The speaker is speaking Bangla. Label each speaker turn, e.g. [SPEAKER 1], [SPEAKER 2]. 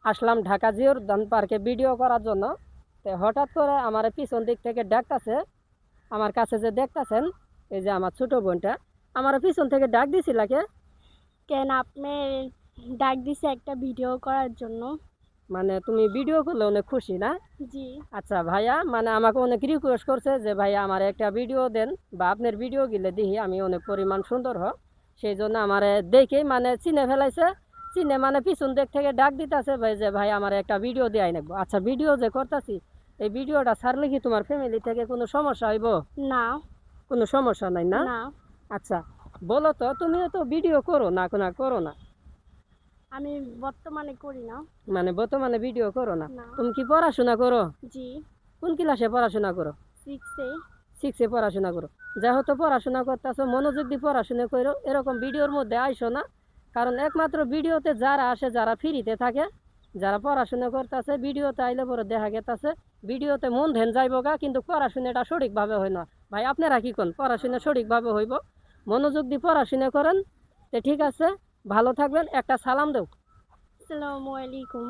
[SPEAKER 1] আসলাম ঢাকা জিওর উদ্যান পার্কে ভিডিও করার জন্য। তো হঠাৎ করে আমার পিছন দিক থেকে ডাকতেছে, আমার কাছে যে দেখতাছেন এই যে আমার ছোট বোনটা আমার পিছন থেকে ডাক দিছিল কে?
[SPEAKER 2] কেন আপনি ডাক দিছে একটা ভিডিও করার জন্য?
[SPEAKER 1] মানে তুমি ভিডিও করলে অনেক খুশি না?
[SPEAKER 2] জি।
[SPEAKER 1] আচ্ছা ভাইয়া, মানে আমাকে অনেক রিকোয়েস্ট করছে যে ভাইয়া আমার একটা ভিডিও দেন, বা আপনার ভিডিও গিলে দেখি আমি অনেক পরিমাণ সুন্দর হ। সেই জন্য আমার দেখেই মানে চিনে ফেলাইছে। চিনে মানে পিছন দিক থেকে ডাক দিতেছে ভাই যে ভাই আমার একটা ভিডিও দেওয়াই নেবো। আচ্ছা ভিডিও যে করতেছি, এই ভিডিওটা ছাড়লে কি তোমার ফ্যামিলি থেকে কোনো সমস্যা হইব?
[SPEAKER 2] না।
[SPEAKER 1] কোনো সমস্যা নাই না?
[SPEAKER 2] না।
[SPEAKER 1] আচ্ছা বলো তো, তুমিও তো ভিডিও করো না, না করো না?
[SPEAKER 2] আমি বর্তমানে করি না।
[SPEAKER 1] মানে বর্তমানে ভিডিও করো না?
[SPEAKER 2] না।
[SPEAKER 1] তুমি কি পড়াশোনা করো?
[SPEAKER 2] জি।
[SPEAKER 1] কোন ক্লাসে পড়াশোনা করো?
[SPEAKER 2] 6-এ।
[SPEAKER 1] 6-এ পড়াশোনা করো। যেহেতু পড়াশোনা করতেছো, মনোযোগ দিয়ে পড়াশোনা করো, এরকম ভিডিওর মধ্যে আইসো না। কারণ একমাত্র ভিডিওতে যারা আসে, যারা ফ্রিতে থাকে, যারা পড়াশোনা করতেছে, ভিডিওতে আইলে পরে দেখা গেতেছে ভিডিওতে মন ধ্যান যাইব গা, কিন্তু পড়াশোনাটা সঠিকভাবে হয় না। ভাই আপনারা কি কোন, পড়াশোনা সঠিকভাবে হইব? মনোযোগ দিয়ে পড়াশোনা করেন। তো ঠিক আছে, ভালো থাকবেন, একটা সালাম দেও।
[SPEAKER 2] আসসালামু আলাইকুম।